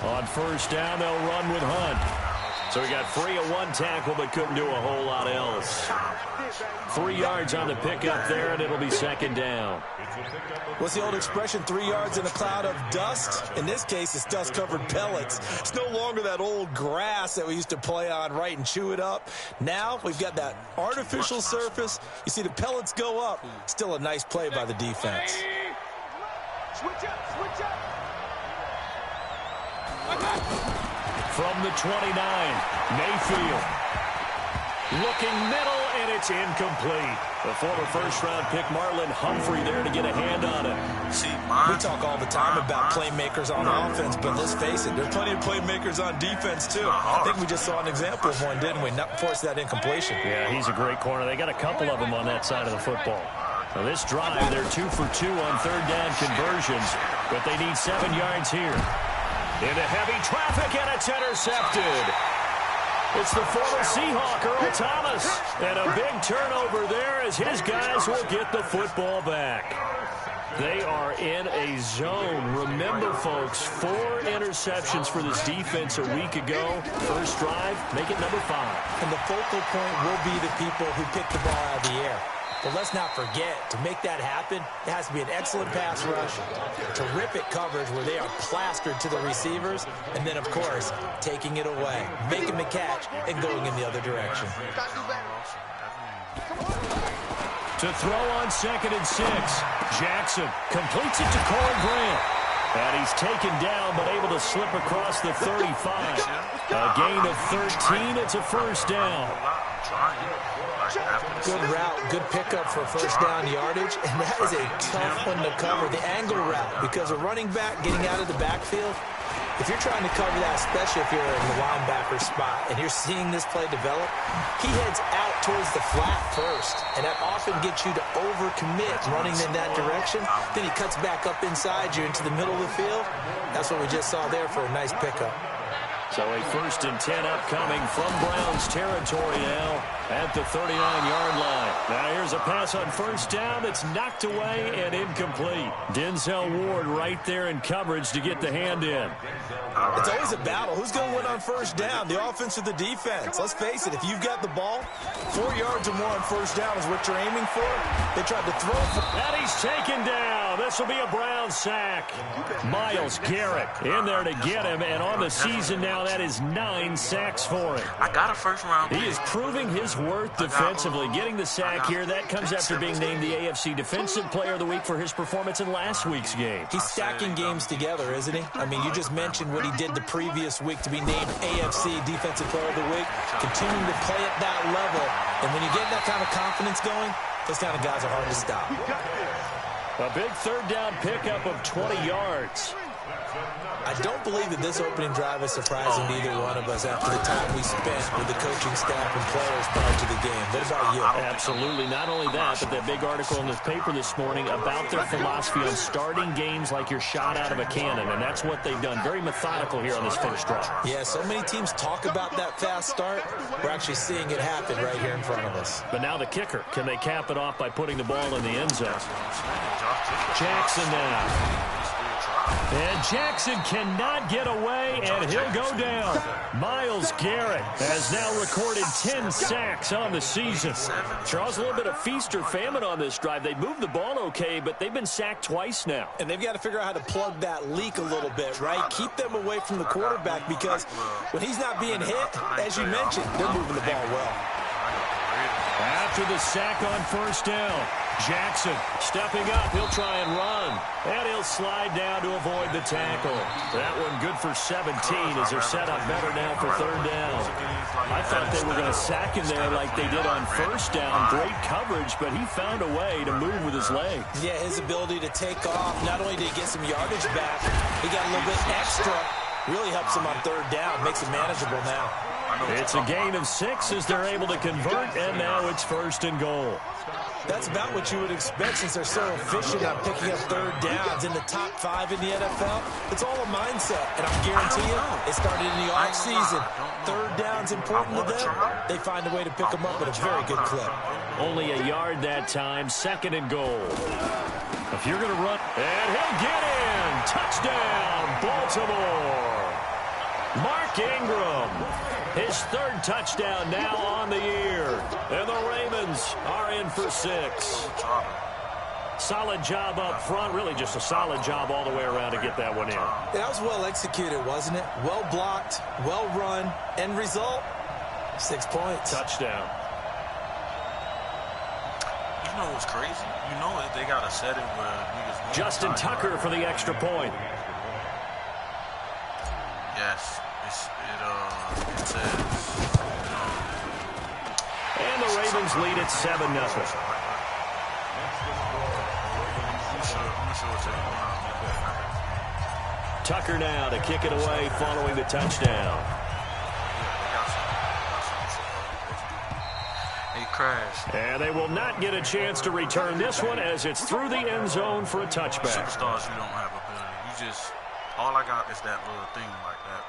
On first down, they'll run with Hunt. So he got free of one tackle, but couldn't do a whole lot else. 3 yards on the pickup there, and it'll be second down. What's the old expression, 3 yards in a cloud of dust? In this case, it's dust-covered pellets. It's no longer that old grass that we used to play on, right, and chew it up. Now we've got that artificial surface. You see the pellets go up. Still a nice play by the defense. Switch up, switch up. From the 29, Mayfield. Looking middle, and it's incomplete. The former first-round pick, Marlon Humphrey, there to get a hand on it. We talk all the time about playmakers on offense, but let's face it, there are plenty of playmakers on defense, too. I think we just saw an example of one, didn't we? Not force that incompletion. Yeah, he's a great corner. They got a couple of them on that side of the football. Now this drive, they're 2 for 2 on third down conversions, but they need 7 yards here. Into heavy traffic, and it's intercepted. It's the former Seahawk, Earl Thomas. And a big turnover there as his guys will get the football back. They are in a zone. Remember, folks, 4 interceptions for this defense a week ago. First drive, make it number 5. And the focal point will be the people who pick the ball out of the air. But let's not forget, to make that happen, it has to be an excellent pass rush, terrific coverage where they are plastered to the receivers, and then, of course, taking it away, making the catch, and going in the other direction. To throw on 2nd and 6, Jackson completes it to Corey Grant. And he's taken down, but able to slip across the 35. A gain of 13, it's a first down. Good route, good pickup for first down yardage, and that is a tough one to cover, the angle route, because a running back getting out of the backfield, if you're trying to cover that, especially if you're in the linebacker spot and you're seeing this play develop, he heads out towards the flat first, and that often gets you to overcommit running in that direction. Then he cuts back up inside you into the middle of the field. That's what we just saw there for a nice pickup. So a 1st and 10 upcoming from Browns territory now at the 39-yard line. Now here's a pass on first down that's knocked away and incomplete. Denzel Ward right there in coverage to get the hand in. It's always a battle. Who's going to win on first down, the offense or the defense? Let's face it, if you've got the ball, 4 yards or more on first down is what you're aiming for. They tried to throw for... And he's taken down. This will be a Brown sack. Myles Garrett in there to get him, and on the season now, that is 9 sacks for him. I got a first-round pick. He is proving his worth defensively. Getting the sack here, that comes after being named the AFC Defensive Player of the Week for his performance in last week's game. He's stacking games together, isn't he? I mean, you just mentioned what he did the previous week to be named AFC Defensive Player of the Week, continuing to play at that level. And when you get that kind of confidence going, those kind of guys are hard to stop. A big third down pickup of 20 yards. I don't believe that this opening drive is surprising to either one of us after the time we spent with the coaching staff and players prior to the game. What about you? Absolutely. Not only that, but that big article in the paper this morning about their philosophy on starting games like you're shot out of a cannon, and that's what they've done. Very methodical here on this first drive. Yeah, so many teams talk about that fast start. We're actually seeing it happen right here in front of us. But now the kicker. Can they cap it off by putting the ball in the end zone? Jackson now. And Jackson cannot get away, and he'll go down. Myles Garrett has now recorded 10 sacks on the season. Charles, a little bit of feast or famine on this drive. They moved the ball okay, but they've been sacked twice now. And they've got to figure out how to plug that leak a little bit, right? Keep them away from the quarterback, because when he's not being hit, as you mentioned, they're moving the ball well. After the sack on first down, Jackson stepping up. He'll try and run. And he'll slide down to avoid the tackle. That one good for 17 as they're set up better now for third down. I thought they were going to sack him there like they did on first down. Great coverage, but he found a way to move with his legs. Yeah, his ability to take off. Not only did he get some yardage back, he got a little bit extra. Really helps him on third down. Makes it manageable now. It's a gain of 6 as they're able to convert, and now it's 1st and goal. That's about what you would expect since they're so efficient on picking up third downs in the top 5 in the NFL. It's all a mindset, and I'll guarantee you, it started in the offseason. Third down's important to them. They find a way to pick them up at a very good clip. Only a yard that time, 2nd and goal. If you're going to run, and he'll get in. Touchdown, Baltimore. Mark Ingram, his third touchdown now on the year. And the Ravens are in for 6. Solid job up front. Really just a solid job all the way around to get that one in. That was well executed, wasn't it? Well blocked, well run. End result, 6 points. Touchdown. You know what's crazy? You know that they got to set it where niggas win. Justin Tucker for the extra point. Yes. It says... And the Ravens lead at 7-0. Tucker now to kick it away following the touchdown. He crashed. And they will not get a chance to return this one as it's through the end zone for a touchback. Superstars, you don't have ability. You just, all I got is that little thing like that.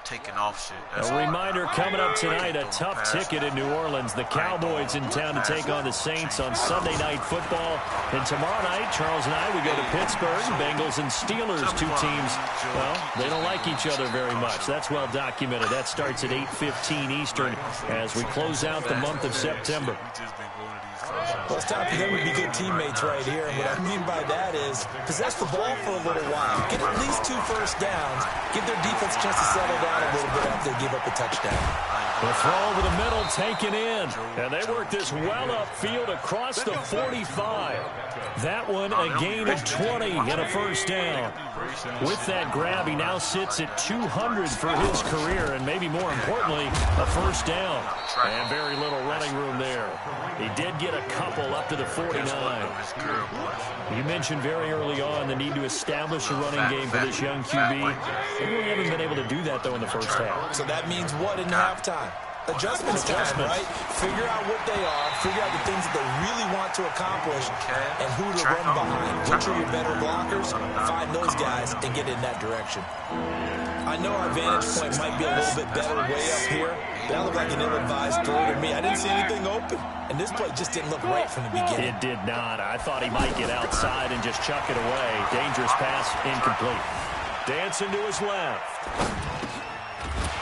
Taking off shit. A reminder coming up tonight, a tough ticket in New Orleans. The Cowboys in town to take on the Saints on Sunday Night Football. And tomorrow night, Charles and I, we go to Pittsburgh. Bengals and Steelers, 2 teams, well, they don't like each other very much. That's well documented. That starts at 8:15 Eastern as we close out the month of September. Well, it's time for them to be good teammates right here. And what I mean by that is possess the ball for a little while. Get at least 2 first downs. Give their defense a chance to settle down a little bit after they give up a touchdown. The throw over the middle taken in. And they work this well upfield across the 45. That one a gain of 20 and a first down. With that grab, he now sits at 200 for his career. And maybe more importantly, a first down. And very little running room there. He did get a couple up to the 49. You mentioned very early on the need to establish a running game for this young QB. They really haven't been able to do that, though, in the first half. So that means what in halftime? Adjustments time, right? Figure out what they are, figure out the things that they really want to accomplish, and who to run behind. Which are your better blockers? Find those guys and get in that direction. I know our vantage point might be a little bit better way up here. That looked like an ill-advised throw to me. I didn't see anything open. And this play just didn't look right from the beginning. It did not. I thought he might get outside and just chuck it away. Dangerous pass, incomplete. Dancing to his left.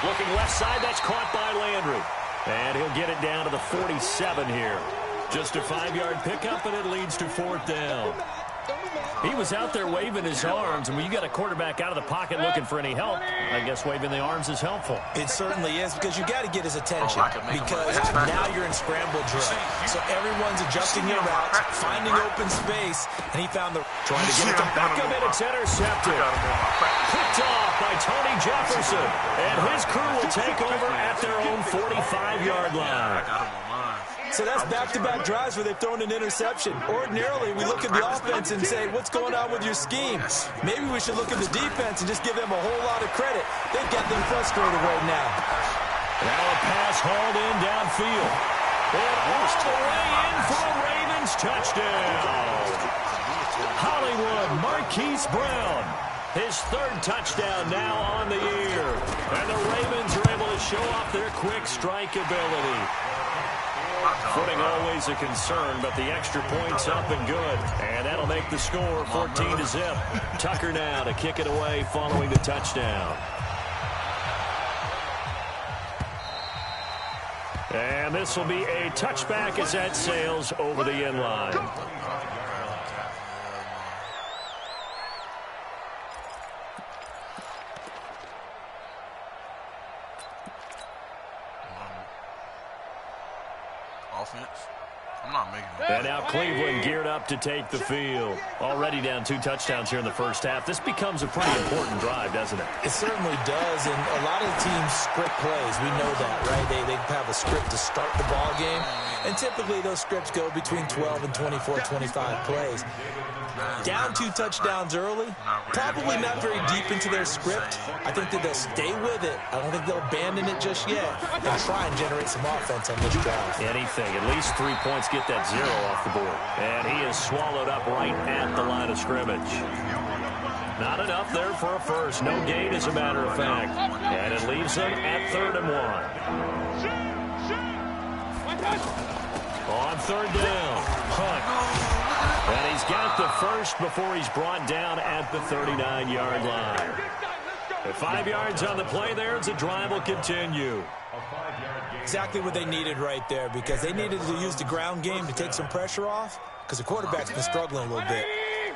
Looking left side, that's caught by Landry. And he'll get it down to the 47 here. Just a 5-yard pickup, and it leads to 4th down. He was out there waving his arms, and when you got a quarterback out of the pocket looking for any help, I guess waving the arms is helpful. It certainly is, because you got to get his attention, because now you're in scramble drill. So everyone's adjusting their routes, finding open space, and he found the... Trying to get it to Beckham, and it's intercepted. Picked off by Tony Jefferson, and his crew will take over at their own 45-yard line. So that's back-to-back drives where they've thrown an interception. Ordinarily, we look at the offense and say, what's going on with your scheme? Maybe we should look at the defense and just give them a whole lot of credit. They've got them frustrated right now. Now a pass hauled in downfield. And all the way in for a Ravens touchdown. Hollywood Marquise Brown. His 3rd touchdown now on the year. And the Ravens are able to show off their quick strike ability. Footing always a concern, but the extra point's up and good. And that'll make the score 14-0. Tucker now to kick it away following the touchdown. And this will be a touchback as that sails over the end line. Offense. I'm not making it. And now Cleveland geared up to take the field. Already down 2 touchdowns here in the first half. This becomes a pretty important drive, doesn't it? It certainly does, and a lot of the teams script plays. We know that, right? They have a script to start the ball game, and typically those scripts go between 12 and 24, 25 plays. Down 2 touchdowns early, probably not very deep into their script. I think that they'll stay with it. I don't think they'll abandon it just yet and try and generate some offense on this drive. Anything, at least 3 points, get that 0 off the board. And he is swallowed up right at the line of scrimmage. Not enough there for a first. No gain, as a matter of fact. And it leaves them at 3rd and 1. On 3rd down, Hunt. And he's got the first before he's brought down at the 39-yard line. At 5 yards on the play there as the drive will continue. Exactly what they needed right there, because they needed to use the ground game to take some pressure off, because the quarterback's been struggling a little bit.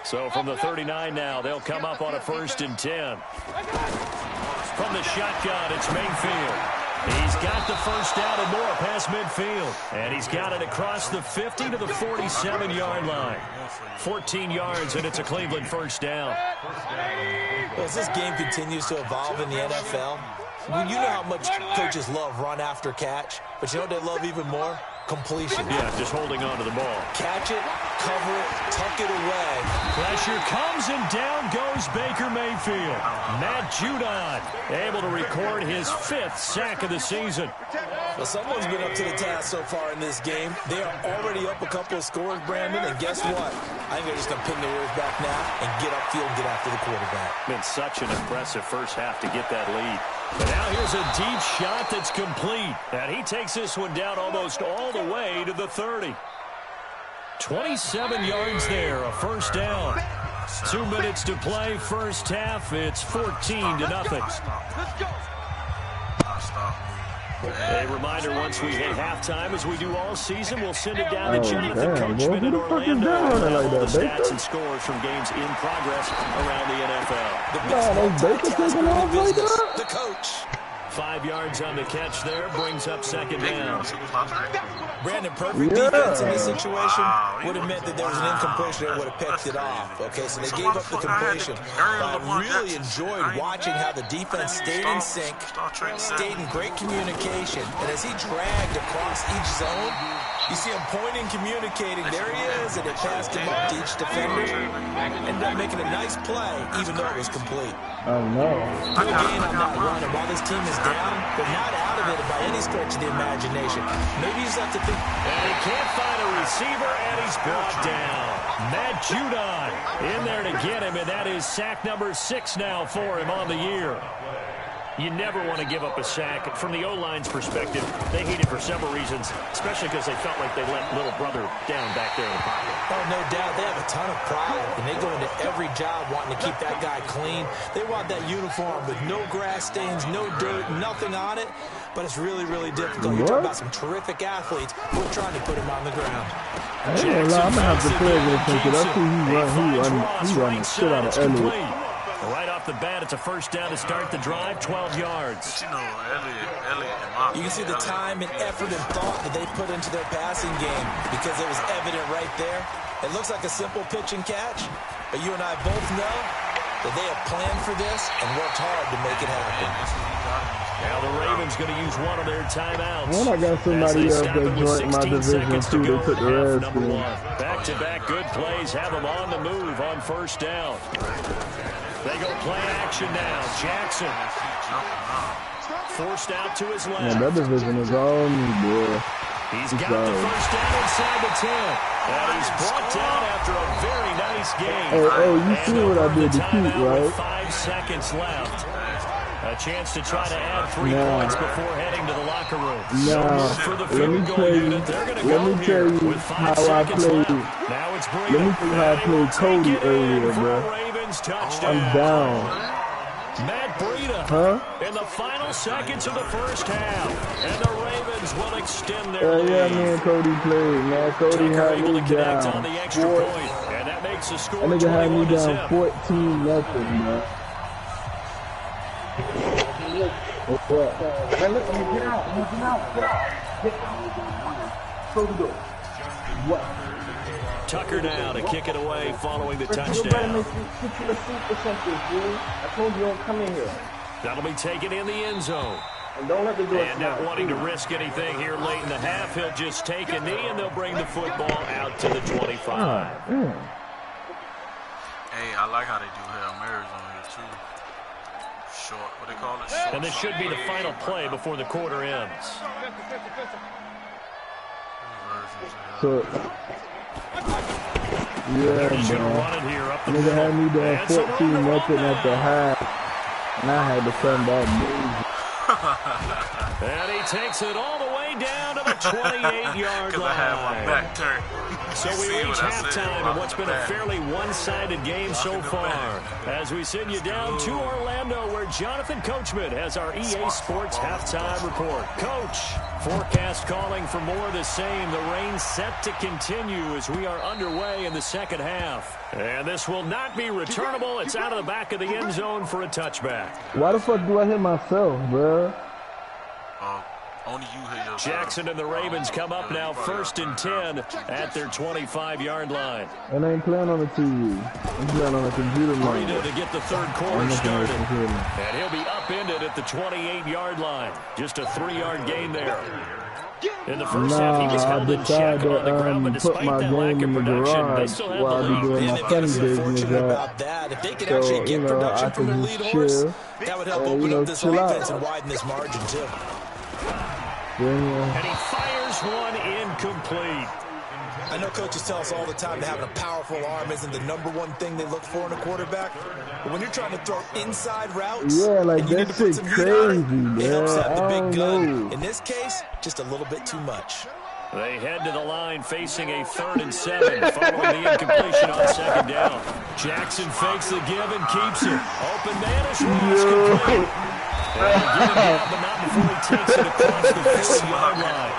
So from the 39 now, they'll come up on a 1st and 10. From the shotgun, it's Mayfield. He's got the first down and more past midfield. And he's got it across the 50 to the 47-yard line. 14 yards, and it's a Cleveland first down. Well, as this game continues to evolve in the NFL, you know how much coaches love run after catch, but you know what they love even more? Completion. Yeah, just holding on to the ball. Catch it, cover it, tuck it away. Pressure comes, and down goes Baker Mayfield. Matt Judon able to record his 5th sack of the season. Well, someone's been up to the task so far in this game. They are already up a couple of scores, Brandon, and guess what? I think they're just going to pin their ears back now and get upfield and get after the quarterback. Been such an impressive first half to get that lead. But now here's a deep shot that's complete. And he takes this one down almost all the way to the 30. 27 yards there, a first down. 2 minutes to play, first half. It's 14-0. Let's go. A reminder, once we hit halftime, as we do all season, we'll send it down to Jonathan Coachman in Orlando. All the stats and scores from games in progress around the NFL. The coach. 5 yards on the catch there, brings up 2nd down. Brandon, perfect defense in this situation would have meant that there was an incompletion that would have picked it off. Okay, so they gave up the completion. But I really enjoyed watching how the defense stayed in sync, stayed in great communication, and as he dragged across each zone, you see him pointing, communicating. There he is, and it passed him up to each defender. Ended up making a nice play, even though it was complete. Oh, no. Good gain on that run, and while this team is down, they're not out of it by any stretch of the imagination. Maybe you just have to think. And he can't find a receiver, and he's brought down. Matt Judon in there to get him, and that is sack number 6 now for him on the year. You never want to give up a sack. From the O-line's perspective, they hate it for several reasons, especially because they felt like they let little brother down back there in the pocket. Oh, no doubt. They have a ton of pride, and they go into every job wanting to keep that guy clean. They want that uniform with no grass stains, no dirt, nothing on it. But it's really, really difficult. You're talking about some terrific athletes. We're trying to put him on the ground. I ain't gonna lie, I'm gonna have to play against him because I see he run the shit out of Elliott. Right off the bat, it's a first down to start the drive, 12 yards. You know, Elliott, you can see the time and effort and thought that they put into their passing game because it was evident right there. It looks like a simple pitch and catch, but you and I both know that they have planned for this and worked hard to make it happen. Now the Ravens going to use one of their timeouts. Well, I got somebody else that joined my division too. They took the rest. Back-to-back good plays have them on the move on first down. They go play action now. Jackson forced out to his left. Man, that division is on me, boy. He's got the first down inside the 10. And he's brought down after a very nice game. Hey, you see what I did to keep, right? 5 seconds left. A chance to try to add 3 points before heading to the locker room. For the field goal unit, they're going to go here with 5 seconds left. Now it's Breida. Let me see how I played Cody earlier, bro. Touchdown. I'm down. Matt Breida in the final seconds of the first half. And the Ravens will extend their lead. Yeah, me and Cody played, man. Cody had me down. On the extra point, and that makes the score. That nigga had me down 14-0, man. What's up? Hey, look, I'm gonna get out. Get out. Close the door. What? Tucker now to kick it away following the touchdown. You better make you a seat or something, dude. I told you don't come in here. That'll be taken in the end zone. And don't let the door And not wanting to risk anything here late in the half, he'll just take a knee and they'll bring the football out to the 25. Hey, I like how they do Hail Marys on here too. Short, what they call it? Short. And this should be the final play before the quarter ends. So, yeah, man. Nigga had me down 14-0 at the half, and I had to come back. And he takes it all the way down to the 28-yard line. Because I had my back turned. So we reach halftime in what's been a fairly one-sided game so far. As we send you down to Orlando, where Jonathan Coachman has our EA Sports halftime report. Coach, forecast calling for more of the same. The rain set to continue as we are underway in the second half. And this will not be returnable. It's out of the back of the end zone for a touchback. Why the fuck do I hit myself, bro? Only you hit yourself. Jackson and the Ravens come up now 1st and 10 at their 25-yard line. And I ain't playing on the TV. I'm playing on the computer line. Ready to get the third quarter started. And he'll be upended at the 28-yard line. Just a 3-yard gain there. In the first half, he was held in check on the ground, but despite that lack of production, they still have the lead. And they've got us fortunate about that. If they could actually get production from their lead horse, that would help open up this offense and widen this margin, too. And he fires one incomplete. I know coaches tell us all the time that having a powerful arm isn't the #1 thing they look for in a quarterback. But when you're trying to throw inside routes, like that shit's crazy, man. It helps have the big gun. In this case, just a little bit too much. They head to the line facing a 3rd and 7 following the incompletion on 2nd down. Jackson fakes the give and keeps it. Open man is complete. And give him out, but not before he takes it across the 40-yard line.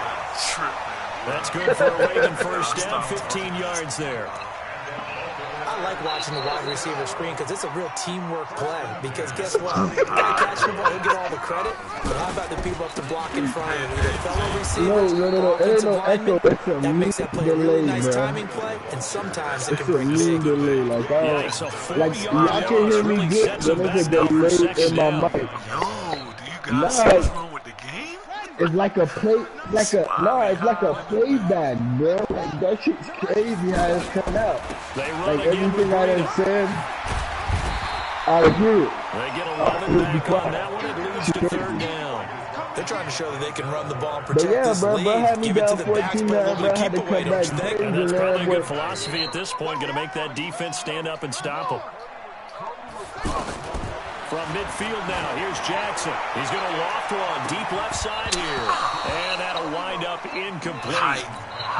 That's good for a Raven first down, 15 yards there. I like watching the wide receiver screen because it's a real teamwork play. Because guess what? The guy catching the ball, he'll get all the credit. But how about the people up the block in front of him? Either fellow receivers or offensive linemen. That makes that play a really nice timing play, and sometimes it can break the shaky. Y'all can hear me good, but it's a delay in my mic. Yo, do you guys see what's wrong with the game? It's like a play, it's like a playback, bro. Like, that shit's crazy how it's coming out. Like, everything I done said, I agree. They get 11 back on that one. It leads to 3rd down. They're trying to show that they can run the ball and protect this lead. Give it to the backs, but a little bit of keep away, don't you think? And that's probably a good philosophy at this point. Going to make that defense stand up and stop them. From midfield now, here's Jackson. He's going to loft one deep left side here. And that'll wind up incomplete.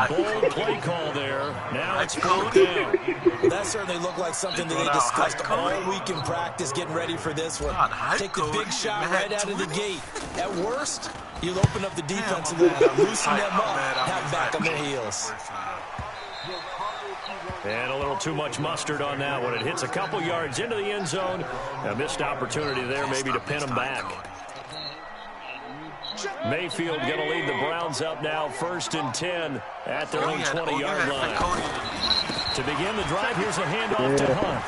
Bold play call there. Now it's 4th down. That certainly looked like something that they discussed all week in practice, getting ready for this one. Take the big shot right out of the gate. At worst, you'll open up the defense a little bit, loosen them up, have back on their heels. And a little too much mustard on that one. It hits a couple yards into the end zone. A missed opportunity there maybe to pin them back. Mayfield going to lead the Browns up now 1st and 10 at their own 20-yard line. To begin the drive, here's a handoff to Hunt.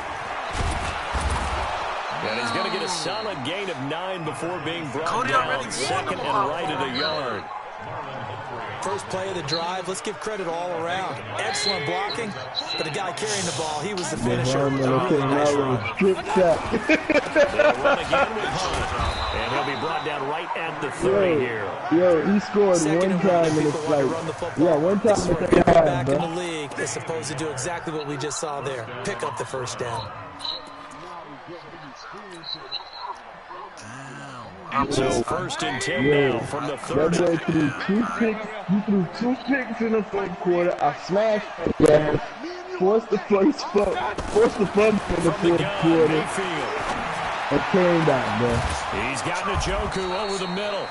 And he's going to get a solid gain of 9 before being brought down 2nd and right at a yard. First play of the drive, let's give credit all around. Excellent blocking, but the guy carrying the ball, he was the finisher. They'll run again with Hunt. And he'll be brought down right at the 30 here. Yo, he scored one time and it's like, one time in the back in the league is supposed to do exactly what we just saw there. Pick up the first down. So 1st and 10 now from the 30. That boy threw 2 picks. He threw 2 picks in the 4th quarter. I smashed the gas. Forced the fumble in the 4th quarter. And came back, bro. He's got Njoku over the middle.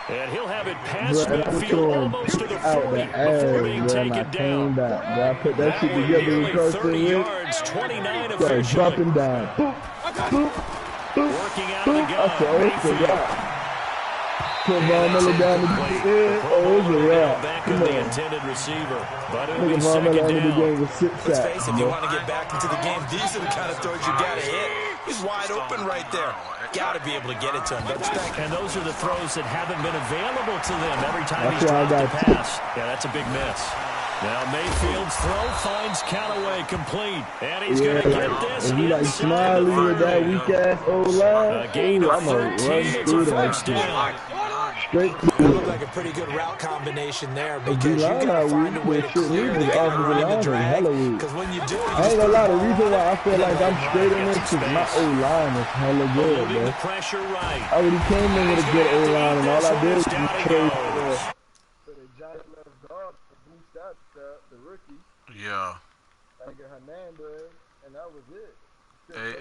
And he'll have it past midfield almost to the 40 before being taken down. I put that shit together Nearly 30 yards, 29 officially. Dropping down. Boop, boop, boop, working out of the gun. Mayfield. Put Von Miller down to the end. Oh, it's a wrap. Back of the intended receiver. But it'll be Von 2nd Miller into the down. game with 6 sacks. Let's face it, if you want to get back into the game, these are the kind of throws you got to hit. He's wide open right there. Got to be able to get it to him, don't you think? And those are the throws that haven't been available to them every time he's dropped the pass. Yeah, that's a big miss. Now Mayfield's throw finds Callaway complete. And he's going to get this. And he like Smiley with that weak-ass O-line. A gain of 13. It's a first down. That looked like a pretty good route combination there because you got to find a way to clear the guy around the drag. Because when you do, I ain't gonna lie, the reason why I feel like I'm straight in this is my O-line is hella good, bro. The pressure right. I already came in with a good O-line, and all I did was trade for the giant left guard to boost out the rookie. Yeah. I get Hernandez, and that was it.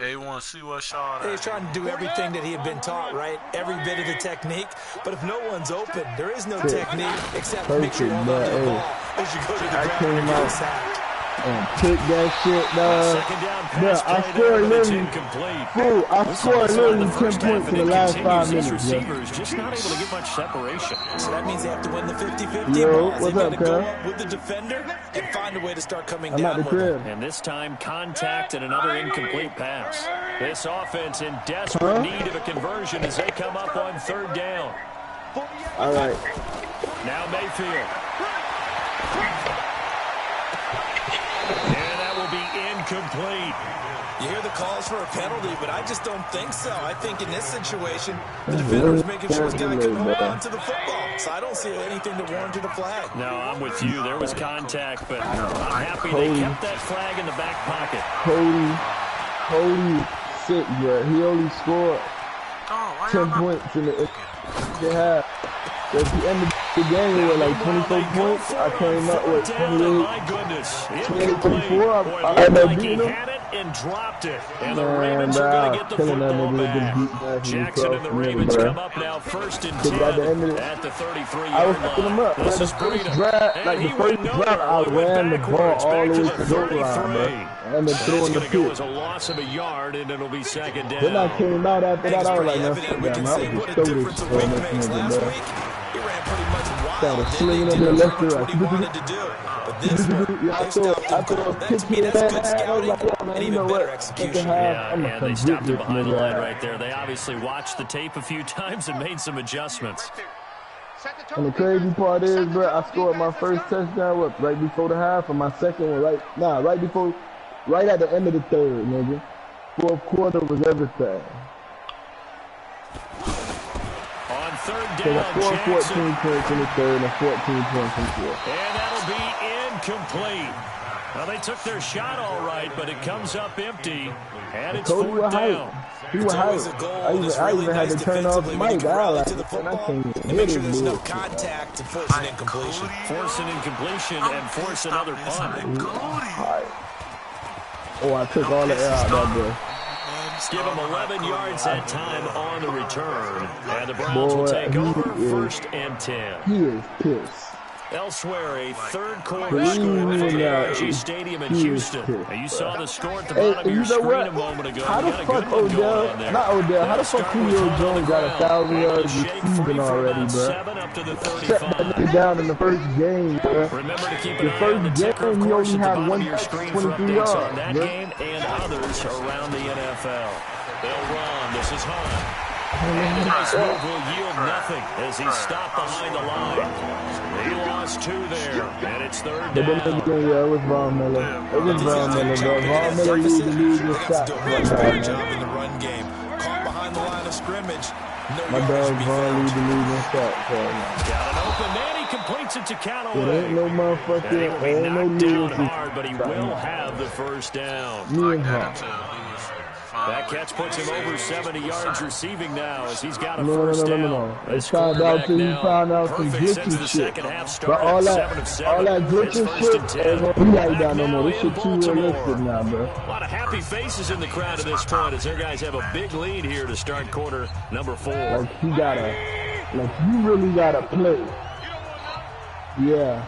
Hey, want to see what shot? He's trying to do everything that he had been taught, right? Every bit of the technique. But if no one's open, there is no technique except make sure you hold on to the ball as you go to the ground and get a sack. And pick that shit, dog. Second down Yeah, pass I play scored there, but it's literally. incomplete. Fool, I scored literally 10 points in the last 5 minutes. These receivers just not able to get much separation. So that means they have to win the 50-50 Yo, ball. what's They've up, got to go cuz? up with the defender and find a way to start coming I'm at down the with him. crib. And this time, contact and another incomplete pass. This offense in desperate need of a conversion as they come up on third down. All right. Now Mayfield. And that will be incomplete. You hear the calls for a penalty, but I just don't think so. I think in this situation, the defender was making sure his guy couldn't hold on to the football. So I don't see anything that warranted a flag. No, I'm with you. There was contact, but I'm happy they kept that flag in the back pocket. Cody sick, bro. He only scored Oh, 10 points in the half. At the end of the game, we were like 24 points. I came up with 28. My goodness. 24. I Boy, ended up like he beating him. had it and dropped it. And the Man, Ravens are going to get the killing that football nigga with the back. deep pass and Jackson and the Ravens bro. come up now first and Cause 10 at the end of at the 33-yard I was line. picking him up. This Like is the first Breeden. drive, And like the he first went nowhere. drive, I He went ran the ball backwards, all back the way to to the the goal line, bro. 33. And then So throwing it's the going to go pitch. as a loss of a yard, and it'll be second down. Then I came out after that, I was like, no, Evident fuck we that, can man. say I what was a just difference a throw week this makes. nigga, Last bro. week, he ran pretty much wild. Started Didn't slinging do up the pretty left much and what he right. wanted to do. But this one, Yeah, they stopped him after cold. those That, to me, kicks, that's man, good I was scouting like, yeah, man, and you even know better what? execution. Yeah, I'm and they stopped him behind the line right there. They obviously watched the tape a few times and made some adjustments. And the crazy part is, bro, I scored my first touchdown right before the half, and my second one right at the end of the third, nigga. Fourth quarter was everything. On third So I down, scored 14 Jackson. points in the third and 14 points in the fourth. And that'll be incomplete. Well, they took their shot all right, but it comes up empty, and it's Cody fourth was down. hype. He was It's always hype. a goal. I even had to turn off the mic. I like, to the man, I football can't and even make hear sure this there's no dude. contact to force an incompletion. Force an incompletion and force another punt. Hype. Oh, I took all the air out that day. Give them 11 yards that time on the return. And the Browns will Boy, take he over is- first and 10. He is pissed. Elsewhere, a third quarter Believe score me at the or not, ARG Stadium in he is Houston. pissed, Now, you saw the score at the Hey, bottom of you your know screen what? a moment ago. How You the got a fuck good one going Odell, on there. not Odell, how the Let's fuck start Julio with one on Jones the got ground. 1,000 Able to yards shake free receiving for already, about bro? 7 up to the Shut 35. that nigga down in the first game, bro. Remember to keep an The eye on the first ticker, of game, he course, only at the had bottom one of your catch, screen for 23 updates on yards, that bro. game and others around the NFL. They'll run. This is Hunt. And this move will yield nothing as he's stopped behind the line. He lost 2 there, and it's third But then down. again, yeah, it was Von Miller. It was Von Miller, bro. Von Miller leads the league in They got to sacks do a right much now, better man. job in the run game. Caught behind the line of scrimmage. No My yards dog to be Von found. leads the league in sacks right now. Got an open man. He completes it to It Callaway. ain't no And he motherfucker, will be ain't no knocked down Lewis. hard, but he will have the first down. Me and That Hawk. until Lewis That catch puts him over 70 yards receiving now as he's got a No, first down. They This found out quarterback till you now found out some perfect since glitchy the shit. second half But started. all 7 of 7. that It's glitchy first shit and 10. ain't gonna be like that Back no more. now This in shit too Baltimore. realistic now, bro. A lot of happy faces in the crowd at this point as their guys have a big lead here to start quarter number 4. Like you really gotta play. Yeah.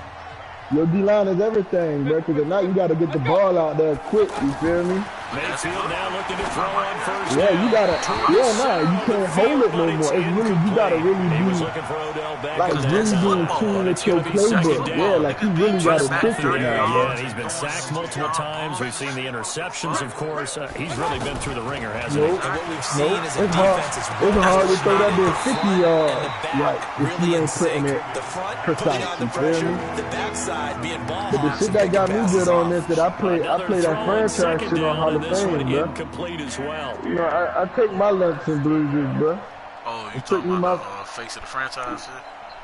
Your D-line is everything, bro, because if not, you gotta get the ball out there quick, you feel me? Mayfield now looking to throw on first Yeah, down. you gotta, you can't hold it no more. It's really, you gotta really He was be, looking for Odell Beckham. like, really being tuned with your playbook. Yeah, like, you really gotta pick it now, Yeah, bro. and he's been sacked multiple times. We've seen the interceptions, of course. He's really been through the ringer, hasn't he? Nope. And what we've seen is a It's hard. defense that's It's hard to throw that really bitch 50 yards. and the back Like, if really you in ain't putting sync. it The front precise, putting on the you feel pressure, me? the backside being ball But the hawks shit and that picking got me passes good on off. this, that I play Another that throw on franchise second shit on down, Hall and of this one Fame, bro. incomplete as well. You know, I take my lumps and bruises, bro. Oh, you It took talking me about my- the face of the franchise shit?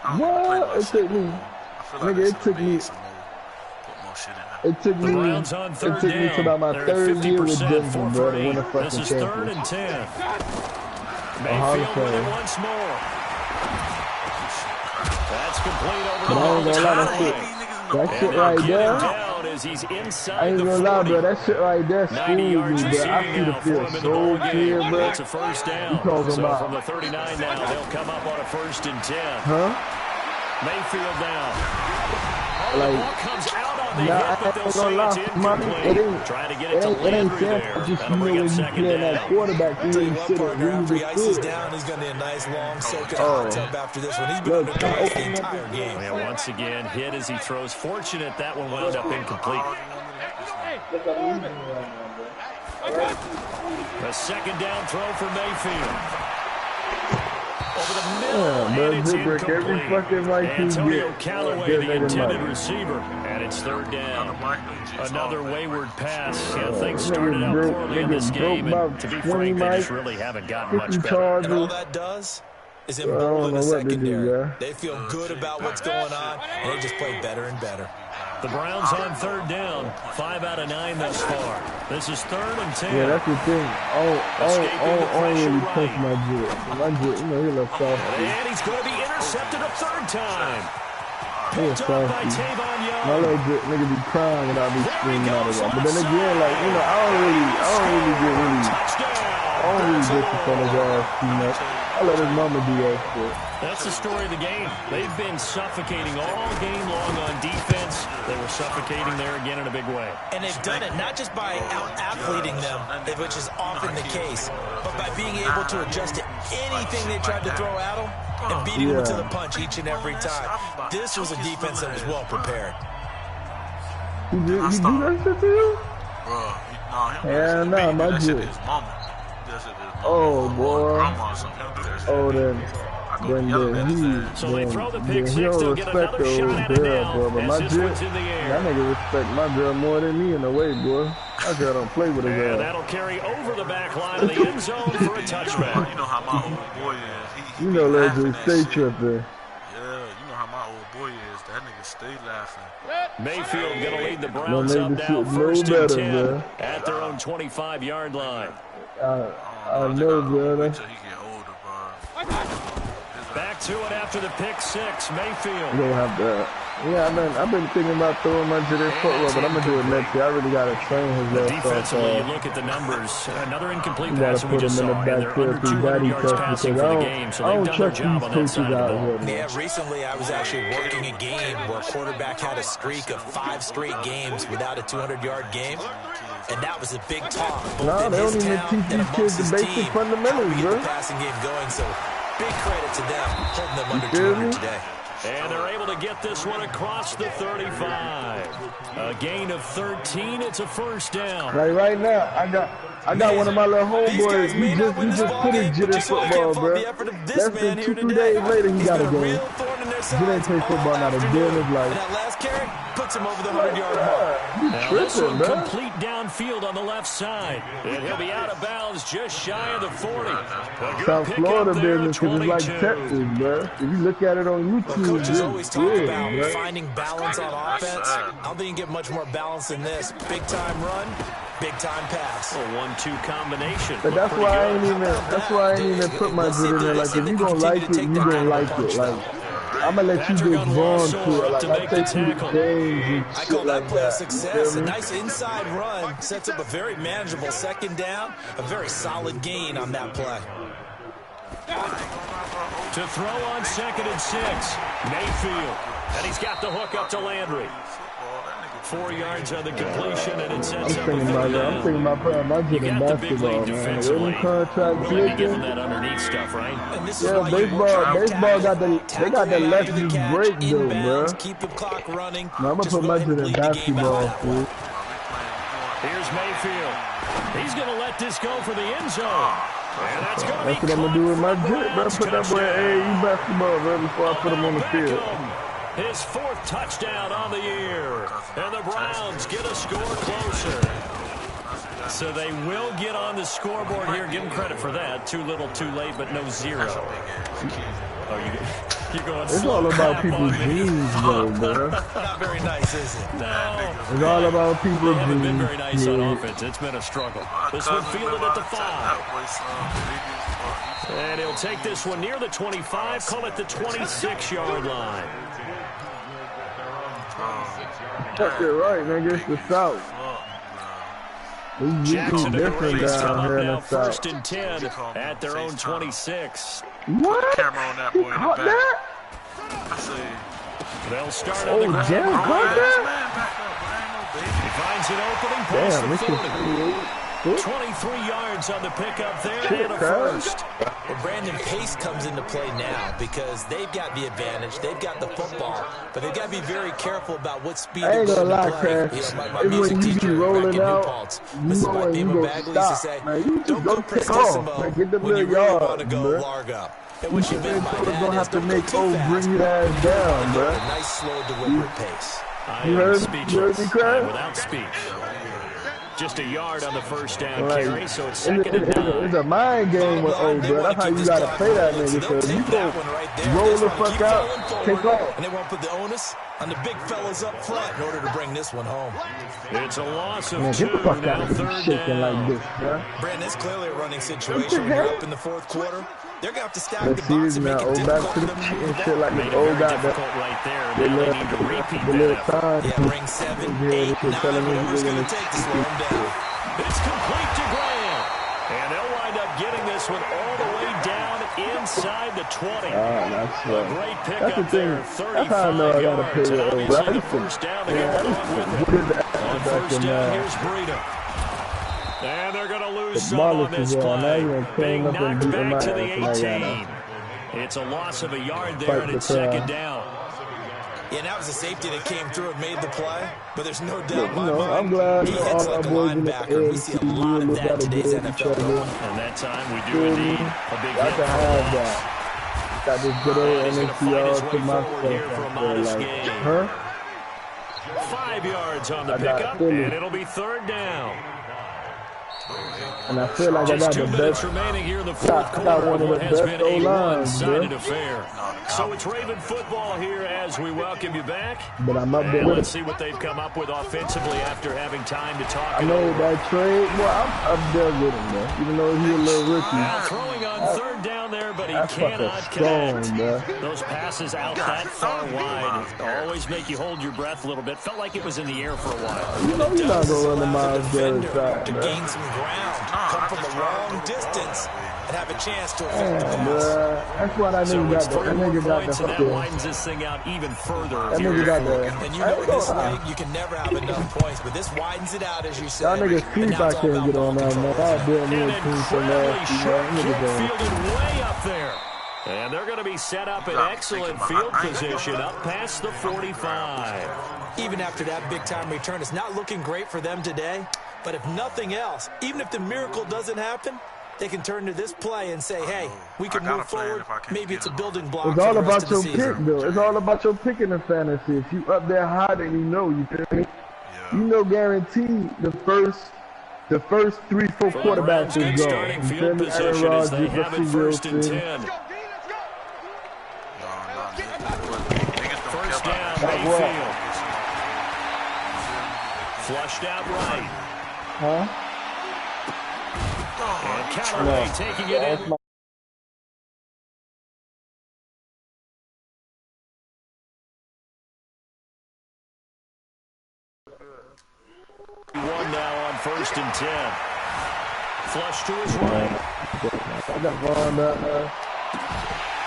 I don't even play What? my It shit. took me, I feel like nigga, they it should've took made me, some more, put more shit in there. it took me, Browns on it third took me to down. about my They're at third year with 50%, Denver, 4 bro, for to win a 8. fucking This is third championship. and 10. Hall of Mayfield with it Fame. once more. That's complete over But the I ain't ball. gonna lie, that shit right And they'll get him there, down down as he's I inside ain't the gonna lie, 40. bro. That shit right there 90 schools yards me, bro. I receiving see the now for him field in the so ball game. clear, bro. It's a first You down. talking So about? from the 39 now, they'll come up on a 1st and 10. Huh? Mayfield down. The Like, ball comes out on the nah, hit, I but they'll ain't say gonna lie, it's man. incomplete. Trying to get it to It ain't Landry fair. there. Just, That'll you know, bring when up you 2nd playing that down. quarterback, you Tell you ain't what, sit up partner, when after you he just ices good. down, he's going to need a nice long soak in a hot tub after this one. He's been Look, under can I duress the open up entire this? game. Yeah, once again, hit as he throws. Fortunate that one wound up incomplete. A 2nd down throw for Mayfield. Over the middle, Yeah, and it's bro, break every incomplete. fucking right you Antonio get. Callaway, Good the nigga intended Mike. receiver, and it's 3rd down. Another wayward pass. Yeah, things Nigga started out broke- poorly in nigga this broke game, about and to be 20 frank, they just Mike, really haven't gotten 50 much better. And all charges. that does is I don't embolden know the what to do, secondary. bro. They feel good about what's going on, and they just play better and better. The Browns on 3rd down. 5 out of 9 thus far. This is 3rd and 10. Yeah, that's the thing. Escaping the I don't really pressure touch right. my jet. My jet, you know, he left soft. And he's going to be intercepted a 3rd time. He was Picked up by softy. Tavon My Young. little jet nigga be crying when I be There he screaming out of goes that. But left then again, like, you know, I don't really get to front his ass too much. I let his mama do that shit. That's the story of the game. They've been suffocating all game long on defense. They were suffocating there again in a big way. And they've done it not just by out-athleting them, which is often the case, but by being able to adjust to anything they tried to throw at them and beating them to the punch each and every time. This was a defense that was well prepared. He do that shit to you? Yeah, nah, my dude. Oh, boy. Oh, then So they throw the he pick six. They'll don't get respect another the shot old at it girl, now bro. But my as this jet, one's in the air. that nigga respect my girl more than me in a way, boy. My girl don't play with his And ass. that'll carry over the back line of the end zone for a touchback. You know how my old boy is. You know, laughing Leslie, at stay shit. tripping. Yeah, you know how my old boy is. That nigga stay laughing. Mayfield going to lead the Don't Browns make up the now, shit no 1st and better, 10 bro. at their own 25-yard line. I know, bro. Wait till he get older, bro. Back to it after the pick six. Mayfield. You don't have to. Yeah, I've been thinking about throwing my jet in football, but I'm gonna do it next year. I really gotta train his ass Defensively, you off. look at the numbers. Another incomplete You pass gotta we put just him in saw. the And they're backfield under through 200 daddy yards stuff passing because for I the game, so don't they've done their trust job these on that coaches side of out the ball. here. Yeah, recently I was actually working a game where a quarterback had a streak of 5 straight games without a 200-yard game. And that was a big talk, both No, in they his don't even town teach and these amongst kids his the basic team. How fundamentals, we get bro. the passing game going, so big credit to them, holding them under feel 200 me? today. And they're able to get this one across the 35. A gain of 13. It's a first down. Like right now, I got one of my little homeboys. He just put his jet in football, bro. Less than 2-3 days later, he got a game. Jet ain't play football not a day in his life. That last carry puts him over the 100-yard mark. You Now this tripping, one bro. complete downfield on the left side. And he'll be out of bounds just shy of the 40. A good South pickup Florida there, business, because it's like 22. Texas, bro. If you look at it on YouTube, Coaches always talk yeah, about bro. finding balance on offense. I don't think you get much more balance than this. Big-time run, big-time pass. A 1-2 combination. But that's Pretty why I good. ain't even put my jet in there. Like, if you gonna like it, you gonna like it. Like, I'm gonna let you Patrick get drawn Unwell to it. Like, to I make the take you to tackle. games and I shit call that like play a that. success. You A feel me? nice inside run sets up a very manageable second down. A very solid gain on that play. To throw on 2nd and 6. Mayfield. And he's got the hook up to Landry. 4 yards on the completion, and it I'm sets up a thinking third about putting down. my jet You in got the big basketball, lead man. defensively. Every contract Really be giving taken. that underneath stuff, right? And this is Yeah, why you baseball got the left after the you catch, break though, inbounds, bro. keep the clock running. No, I'm gonna Just put go my ahead jet and in bleed the game out basketball, that way. fool. Here's Mayfield. He's going to let this go for the end zone. And that's going to be That's what I'm gonna do with my jet, bro. Put that boy in AAU basketball, bro, before I put him on the field. His 4th touchdown on the year. And the Browns get a score closer. So they will get on the scoreboard here. Give them credit for that. Too little, too late, but no zero. Oh, you're going It's slow all about clap people's on me. dreams, though, bro. Not very nice, is it? No. It's all about They people's haven't been dreams. very nice on Yeah. offense. It's been a struggle. This one fielded at the 5. And he'll take this one near the 25, call it the 26-yard line. Fuck it right, nigga. It's the South. Jackson and the different Rays down come up here in now the South. 1st and 10 at their own 26. What? Camera on that He boy in the caught back. that? I say, They'll start on the ground. Jam caught this that? man back up, but ain't no baby. He finds an opening past Damn, the this 40. is 23 yards on the pickup there and a crowd. first. Well, Brandon, pace comes into play now because they've got the advantage. They've got the football, but they've got to be very careful about what speed I ain't they're gonna going lie, to play. Crash. My It's music when you be teacher back rolling in New out, Paltz, you Mrs. know when you Bima go Bagley used to stop. say, Man, you just don't go go take prestissimo off. Man, get the when you little really want to yards, go bro. largo. And what you meant by You're that gonna is have to don't go make too old fast. bring your ass down, bro. A nice, slow, deliberate pace. I You am heard speechless. me, Crash? I'm without speech. Just a yard on the first down Like, carry, so it's second and 9. it's a mind game with old, bro. That's how you gotta play that nigga. So you go roll the fuck out, take off. And they won't put the onus on the big fellas up front in order to bring this one home. It's a loss of Man, 2, get the fuck now out of here third shaking down. like this, bro. Brandon, it's clearly a running situation when you're up in the fourth quarter. They're going to have to stack the Let's see box this and now. make it Old back difficult to for the them to move the and ball. shit like Made this it old very guy that difficult right there. they Now they live need to repeat the that little effort. time. Yeah, ring 7, Yeah, 8, they 9, telling me whatever it's they're going gonna to take to slow them down. It's complete to Graham. And they'll wind up getting this one all the way down inside the 20. That's A right. great That's the pickup thing. there, That's how I know 35 I gotta yards. play And with old. obviously I the used to, first down to yeah, go I used along to with it. whip his On ass back first in down, here's Breida. And they're going to lose some Marlins on this is on. Now play. you done Being came up and knocked beating back my to the ass, and I 18. It's a loss of a yard there, Fight and the it's second crowd. down. Yeah, and that was a safety that came through and made the play. But there's no doubt in You my know, mind, I'm glad he you know, hits all like our a boys in the linebacker. We see a lot of that in today's NFL. And that time we do indeed a big I hit can for have loss. that. Got this good old And he's going to fight NCR his to way myself. forward here for a modest Like, gain. huh? 5 yards on the I got pickup, Philly. and it'll be third down. And I feel like I Just got 2 the minutes best. remaining here in the I fourth got quarter one of of what the has best been a O-lines, one-sided bro. affair. So it's Raven football here as we welcome you back. But I'm up there And with let's it. see what they've come up with offensively after having time to talk I it know over. that trade. Well, I'm up there with him, man. Even though he's a little rookie. Now throwing on third down there, but he That's fucking cannot strong, connect. bro. Those passes out that far wide always make you hold your breath a little bit. Felt like it was in the air for a while. You know you're not going to run the Miles Garrett defender side, to man. gain some ground, come from a long distance, and have a chance to affect the Damn, pass. bro. That's what I So nigga it's got. 3 That more nigga got the points, and that fucking. widens this thing out even further. That here. nigga got the. And you know in this league, you can never have enough points, but this widens it out, as you said. Y'all niggas And sleep. now I it's all can't about get ball on that, control, man. I'll isn't it? build me An a team so incredibly nasty, short man. kick Nigga going. fielded way up there. And they're going to be set up in excellent field position up past the 45. Even after that big-time return, it's not looking great for them today. But if nothing else, even if the miracle doesn't happen, they can turn to this play and say, hey, we can move forward. Maybe it's a building block It's for all the rest about of the your pick, season. though. It's all about your pick in the fantasy. If you up there high, then you know. You feel me? Yeah. You know, guaranteed the first 3-4 For the quarterbacks Browns, good is gone. starting You feel field me? Aaron position as they Rodgers, have it Russell first and Wilson. 10. Let's go, D, let's go. First down, Like what? Mayfield. Flushed out right. Huh? And Callaway taking it That's in. my One now on first and 10. Flush to his right. I got Von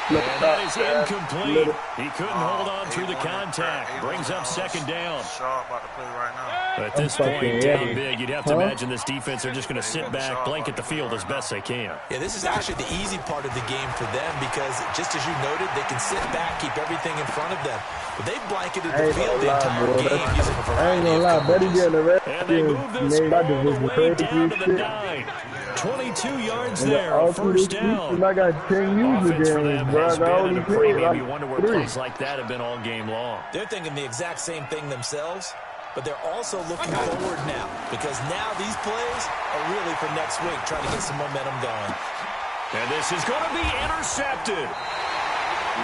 And that is incomplete. He couldn't hold on through the contact. Brings up second down. Shaw about to play right now. At this fucking point, down ready. big, you'd have to imagine this defense are just going to sit back, blanket the field as best they can. Yeah, this is actually the easy part of the game for them because, just as you noted, they can sit back, keep everything in front of them. But they've blanketed the field the entire game using a I ain't variety gonna of lie, Betty coverages. getting the rest And they move this made my all the division way crazy down to the shit. 9. 22 yards And there, all a through first this down. season, I got 10 user Offense for games, them bro. has I got been only at a played premium. You like wonder where 3. plays like that have been all game long. They're thinking the exact same thing themselves, but they're also looking forward now because now these plays are really for next week, trying to get some momentum going. And this is going to be intercepted.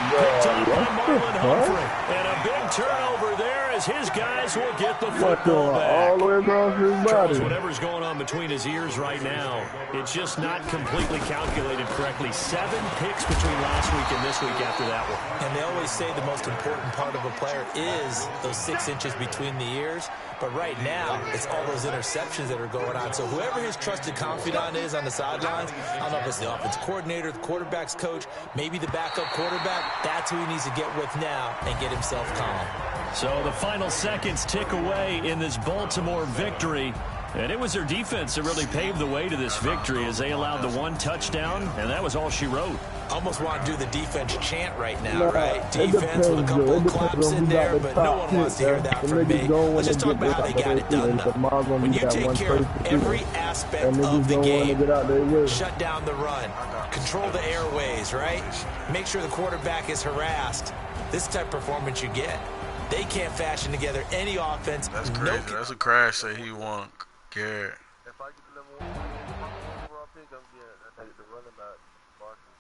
Picked up by Marlon Humphrey. And a big turnover there as his guys will get the football back. All the way across his Charles, body. whatever's going on between his ears right now, it's just not completely calculated correctly. 7 picks between last week and this week after that one. And they always say the most important part of a player is those 6 inches between the ears. But right now, it's all those interceptions that are going on. So whoever his trusted confidant is on the sidelines, I don't know if it's the offensive coordinator, the quarterback's coach, maybe the backup quarterback, that's who he needs to get with now and get himself calm. So the final seconds tick away in this Baltimore victory. And it was their defense that really paved the way to this victory as they allowed the 1 touchdown, and that was all she wrote. Almost want to do the defense chant right now, right? Defense with a couple of claps in there, but no one wants to hear that from me. Let's just talk about how they got it done, though. When you take care of every aspect of the game, shut down the run, control the airways, right? Make sure the quarterback is harassed. This type of performance you get. They can't fashion together any offense. That's crazy. That's a crash that he won, Garrett.